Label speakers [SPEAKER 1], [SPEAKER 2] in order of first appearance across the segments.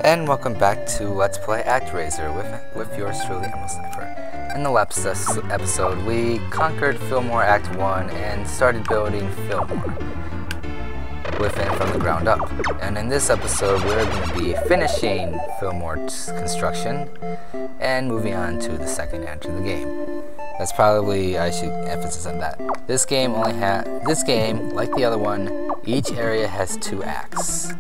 [SPEAKER 1] And welcome back to Let's Play ActRaiser with yours truly, Emerald Sniper. In the last episode, we conquered Fillmore Act 1 and started building Fillmore within from the ground up. And in this episode, we're going to be finishing Fillmore's construction and moving on to the second act of the game. That's probably, I should emphasize on that. This game, like the other one, each area has 2 acts.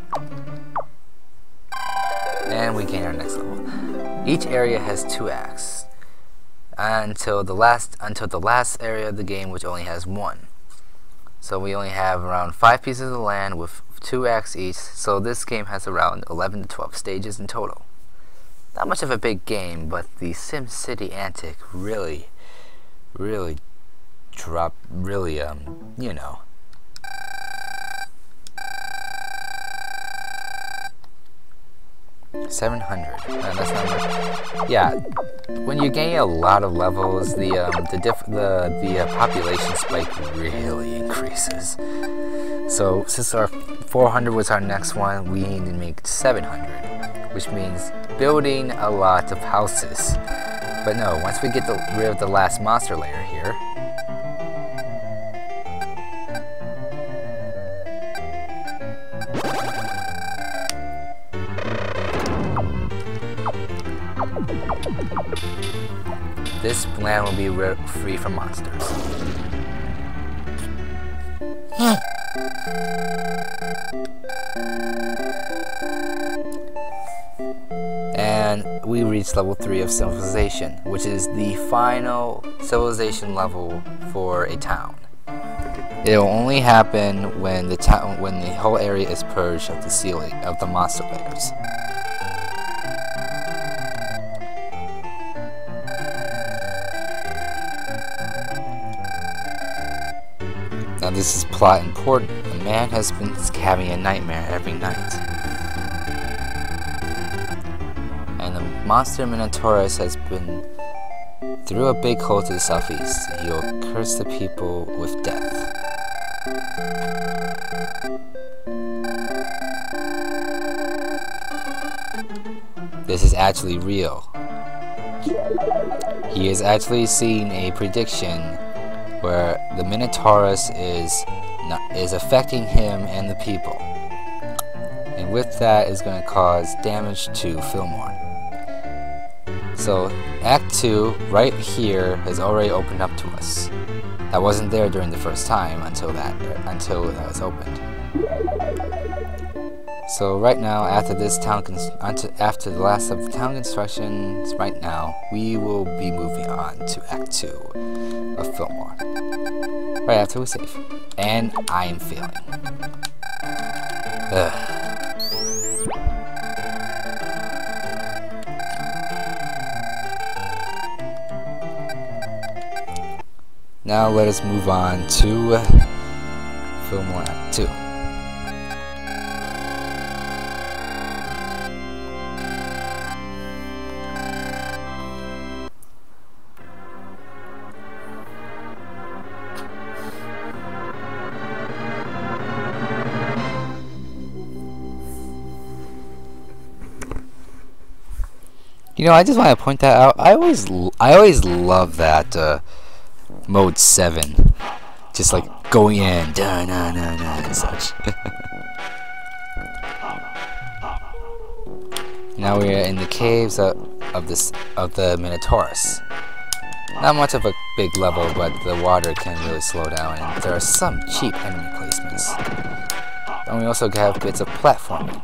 [SPEAKER 1] And we gain our next level. Each area has 2 acts until the last area of the game, which only has 1. So we only have around 5 pieces of land with 2 acts each. So this game has around 11 to 12 stages in total. Not much of a big game, but the SimCity Antic really dropped. You know. $700. That's not much. Yeah, when you're gaining a lot of levels, the population spike really increases. So since our 400 was our next one, we need to make 700, which means building a lot of houses. But no, once we get rid of the last monster layer here, this land will be free from monsters. And we reached level 3 of civilization, which is the final civilization level for a town. It will only happen when the whole area is purged of the ceiling of the monster layers. Now this is plot important. A man has been having a nightmare every night. And the monster Minotaurus has been through a big hole to the southeast. He will curse the people with death. This is actually real. He has actually seen a prediction where the Minotaurus is affecting him and the people, and with that is going to cause damage to Fillmore. So Act 2 right here has already opened up to us. That wasn't there during the first time until that was opened. So right now, after the last of the town constructions, right now we will be moving on to Act 2 of Fillmore. Right after we save. And I am failing. Ugh. Now let us move on to Fillmore Act 2. You know, I just want to point that out. I always love that mode 7, just like going in, and such. Now we are in the caves of the Minotaurus. Not much of a big level, but the water can really slow down, and there are some cheap enemy placements. And we also have bits of platforming.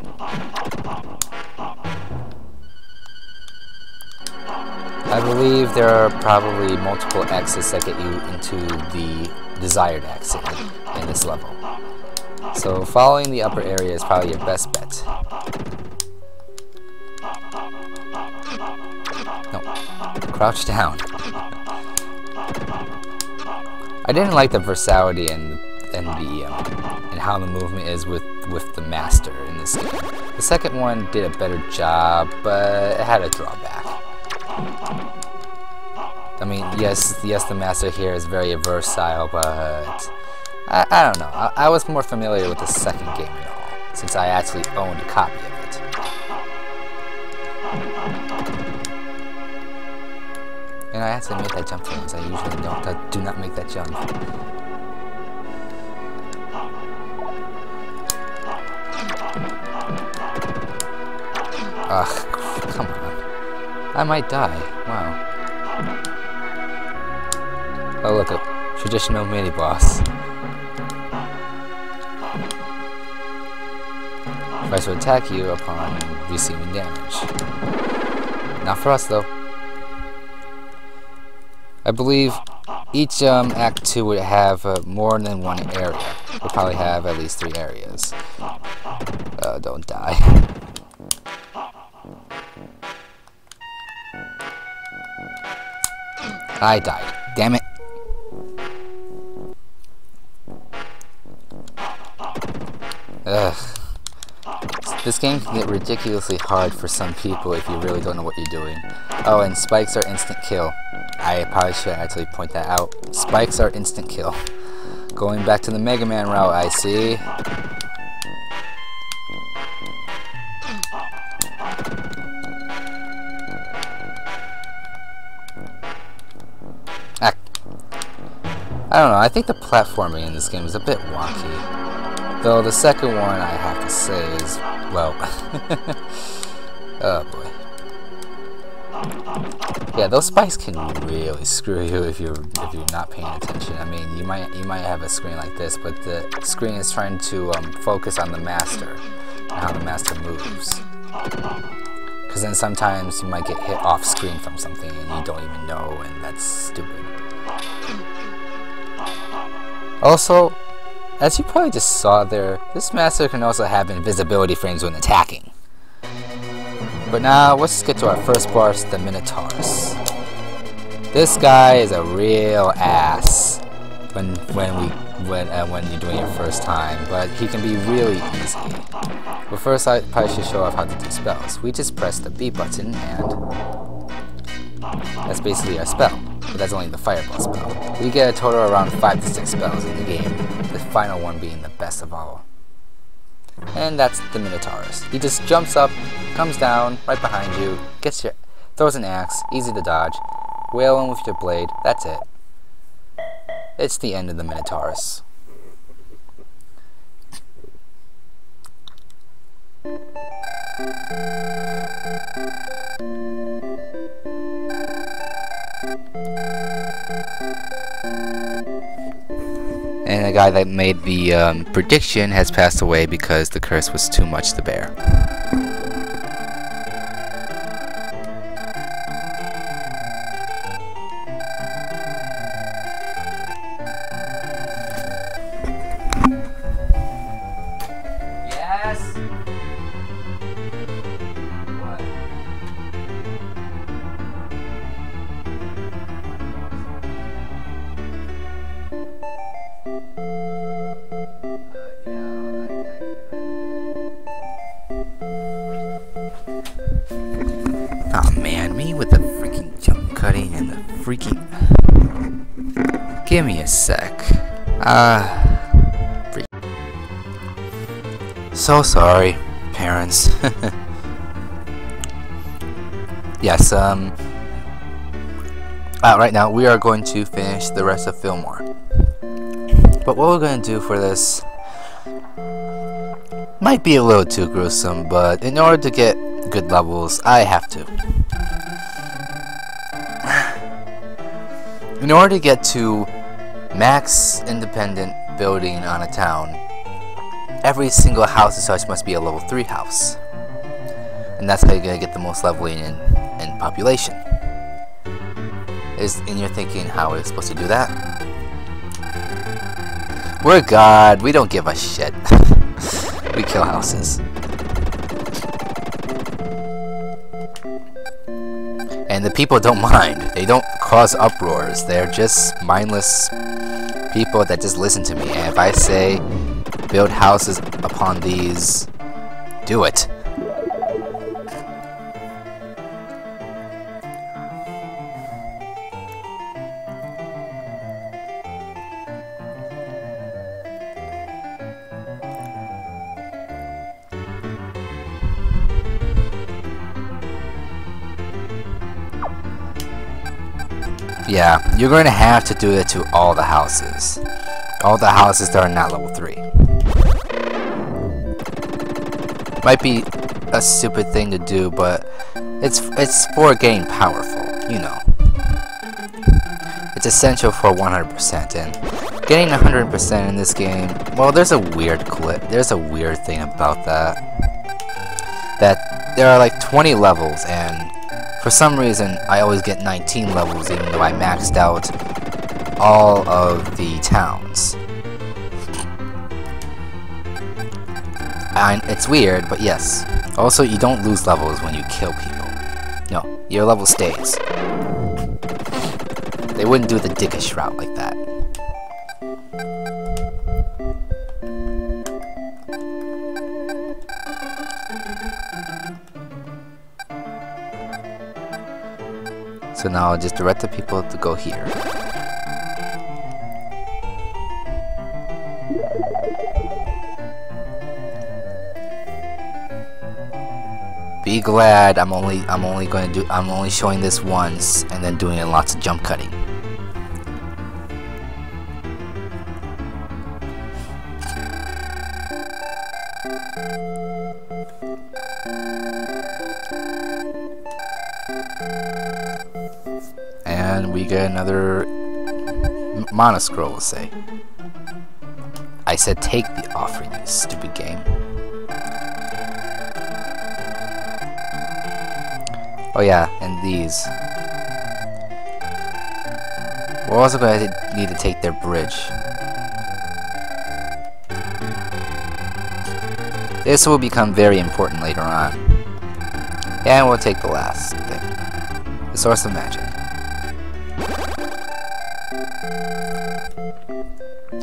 [SPEAKER 1] I believe there are probably multiple exits that get you into the desired exit in this level. So following the upper area is probably your best bet. No, crouch down. I didn't like the versatility and how the movement is with the master in this game. The second one did a better job, but it had a drawback. I mean, yes, the master here is very versatile, but I don't know. I was more familiar with the second game and all, since I actually owned a copy of it. And I actually made that jump for once. I usually do not make that jump. Ugh, come on. I might die. Wow. Oh, look, a traditional mini-boss. Tries to attack you upon receiving damage. Not for us, though. I believe each Act 2 would have more than one area. We'll probably have at least 3 areas. Don't die. I died. Damn it. Ugh. This game can get ridiculously hard for some people if you really don't know what you're doing. Oh, and spikes are instant kill. I probably should actually point that out. Spikes are instant kill. Going back to the Mega Man route, I see. I don't know, I think the platforming in this game is a bit wonky. Though the second one, I have to say, is, well... oh boy. Yeah, those spikes can really screw you if you're not paying attention. I mean, you might have a screen like this, but the screen is trying to focus on the master and how the master moves. Because then sometimes you might get hit off screen from something and you don't even know, and that's stupid. Also, as you probably just saw there, this master can also have invisibility frames when attacking. But now, let's get to our first boss, the Minotaurus. This guy is a real ass when you're doing your first time, but he can be really easy. But first, I probably should show off how to do spells. We just press the B button, and that's basically our spell. But that's only the fireball spell. We get a total of around 5 to 6 spells in the game, the final one being the best of all. And that's the Minotaurus. He just jumps up, comes down, right behind you, throws an axe, easy to dodge, wail him with your blade, that's it. It's the end of the Minotaurus. And the guy that made the prediction has passed away because the curse was too much to bear. Yes. What? Oh man, me with the freaking jump cutting and the freaking... Give me a sec. So sorry, parents. Yes, right now we are going to finish the rest of Fillmore. But what we're going to do for this might be a little too gruesome, but in order to get good levels, I have to. In order to get to max independent building on a town, every single house as such must be a level 3 house. And that's how you're going to get the most leveling in population. And you're thinking, how are we supposed to do that? We're God, we don't give a shit. We kill houses. And the people don't mind. They don't cause uproars. They're just mindless people that just listen to me. And if I say, build houses upon these, do it. Yeah, you're going to have to do it to all the houses. All the houses that are not level 3. Might be a stupid thing to do, but it's for getting powerful, you know. It's essential for 100%, and getting 100% in this game, well, there's a weird thing about that. That there are like 20 levels, and for some reason I always get 19 levels even though I maxed out all of the towns. And it's weird, but yes. Also, you don't lose levels when you kill people. No, your level stays. They wouldn't do the dickish route like that. So now I'll just direct the people to go here. Be glad I'm only showing this once and then doing lots of jump cutting. And we get another mana scroll, let's say. I said take the offer, you stupid game. Oh yeah, and these. We're also going to need to take their bridge. This will become very important later on. And we'll take the last thing. The source of magic.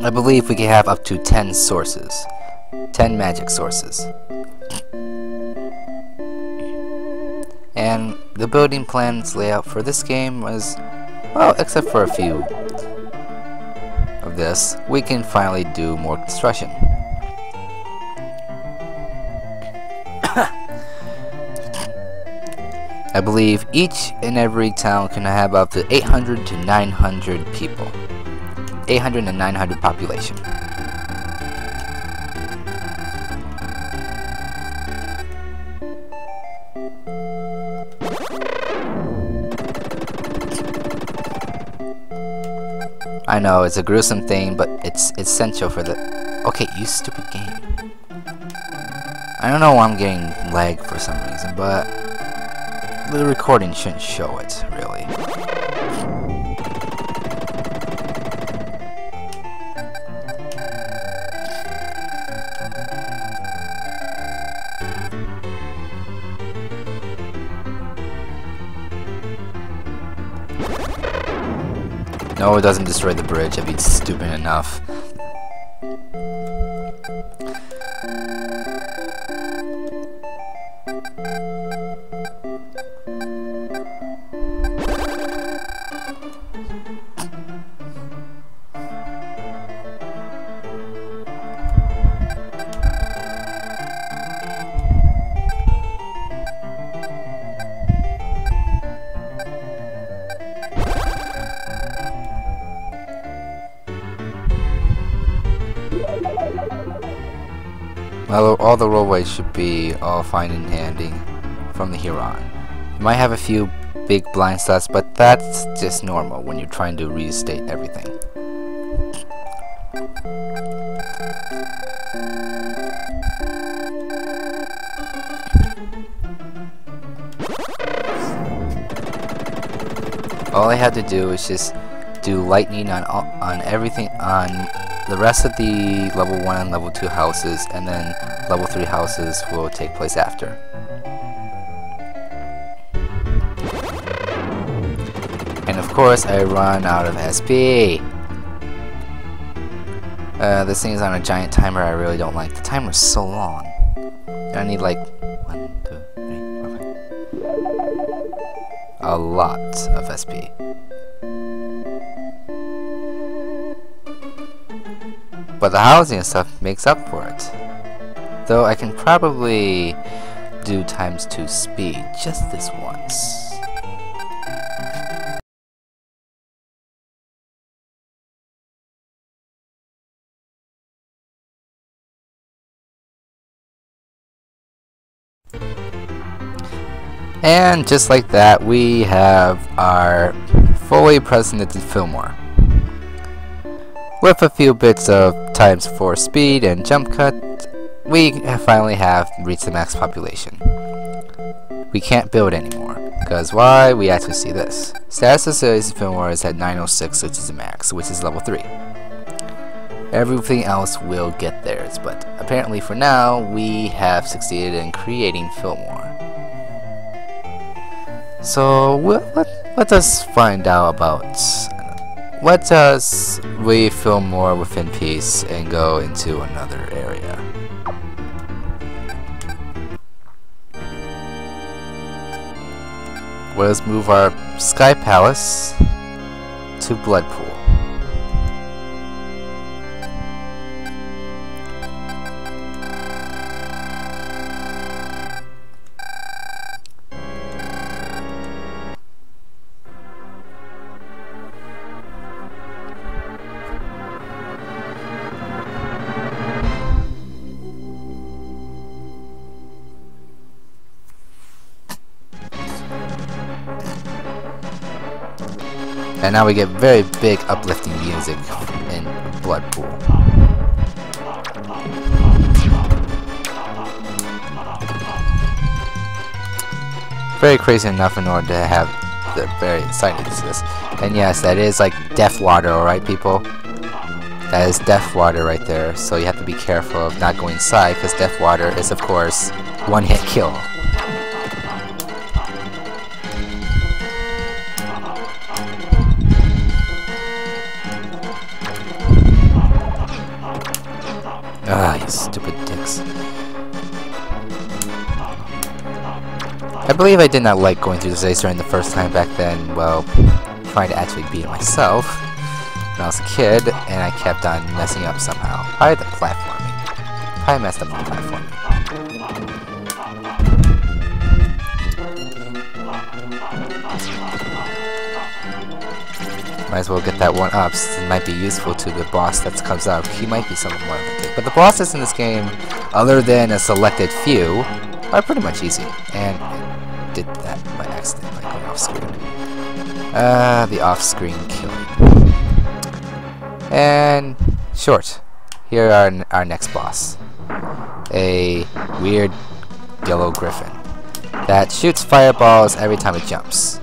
[SPEAKER 1] I believe we can have up to 10 sources. 10 magic sources. And the building plan's layout for this game was, well, except for a few of this, we can finally do more construction. I believe each and every town can have up to 800 to 900 people. 800 and 900 population. I know, it's a gruesome thing, but it's essential for the... Okay, you stupid game. I don't know why I'm getting lag for some reason, but the recording shouldn't show it, really. No, it doesn't destroy the bridge. I'd be stupid enough. Well, all the roadways should be all fine and handy from here on. You might have a few big blind spots, but that's just normal when you're trying to restate everything. All I have to do is just do lightning on everything, on the rest of the level 1 and level 2 houses, and then level 3 houses will take place after. And of course I run out of SP. This thing is on a giant timer. I really don't like. The timer's so long. I need like 1, 2, 3, 4, 5. A lot of SP. But the housing and stuff makes up for it. Though I can probably do ×2 speed just this once. And just like that, we have our fully presented Fillmore. With a few bits of times 4 speed and jump cut, we finally have reached the max population. We can't build anymore, because why? We actually see this. Status of series Fillmore is at 906, which is the max, which is level 3. Everything else will get theirs, but apparently for now, we have succeeded in creating Fillmore. So let us find out about, let us leave Fillmore within peace and go into another area. Let us move our Sky Palace to Bloodpool. And now we get very big uplifting music in Bloodpool. Very crazy enough in order to have the very exciting to this. And yes, that is like death water, alright people? That is death water right there, so you have to be careful of not going inside, because death water is of course one-hit kill. Ah, you stupid dicks. I believe I did not like going through this race during the first time back then, well, trying to actually beat it myself when I was a kid, and I kept on messing up somehow. Probably the platforming. Probably messed up on platforming. Might as well get that one up, since it might be useful to the boss that comes out. He might be somewhat more effective. But the bosses in this game, other than a selected few, are pretty much easy. And I did that by accident, by going off screen. The off-screen killing. And short. Here are our next boss. A weird yellow griffin that shoots fireballs every time it jumps.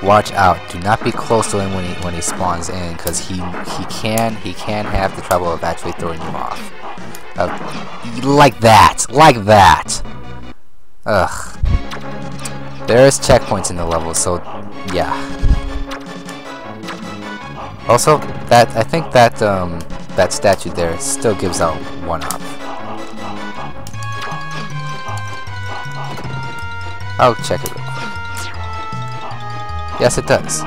[SPEAKER 1] Watch out! Do not be close to him when he spawns in, because he can have the trouble of actually throwing you off. Like that. Ugh. There's checkpoints in the level, so yeah. Also, I think that that statue there still gives out 1-up. I'll check it real quick. Yes, it does.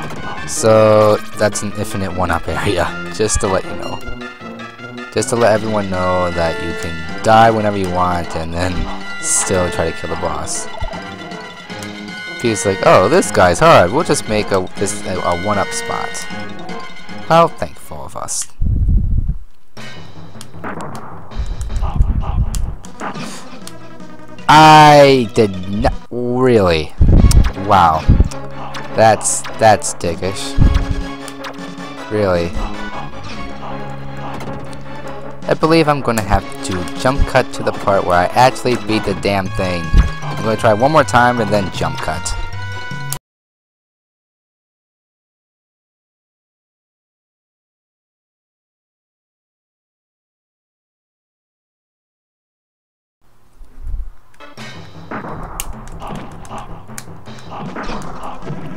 [SPEAKER 1] So that's an infinite 1-up area, just to let you know. Just to let everyone know that you can die whenever you want and then still try to kill the boss. He's like, oh, this guy's hard. We'll just make a 1-up spot. How thankful of us. I did not really. Wow. That's dickish. Really. I believe I'm gonna have to jump cut to the part where I actually beat the damn thing. I'm gonna try one more time and then jump cut.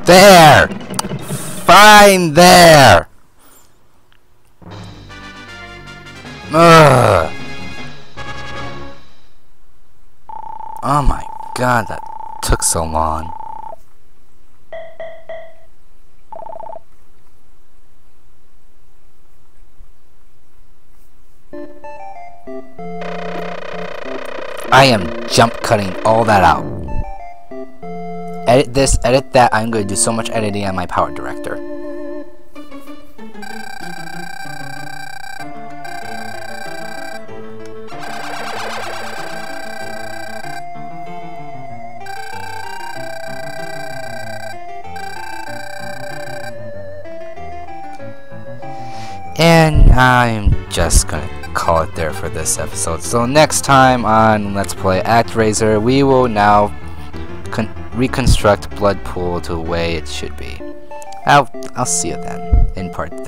[SPEAKER 1] There! Fine there! Ugh. Oh my god, that took so long. I am jump cutting all that out. Edit this, edit that. I'm going to do so much editing on my Power Director. And I'm just gonna call it there for this episode. So next time on Let's Play ActRaiser, we will now reconstruct Bloodpool to the way it should be. I'll see you then in part 3.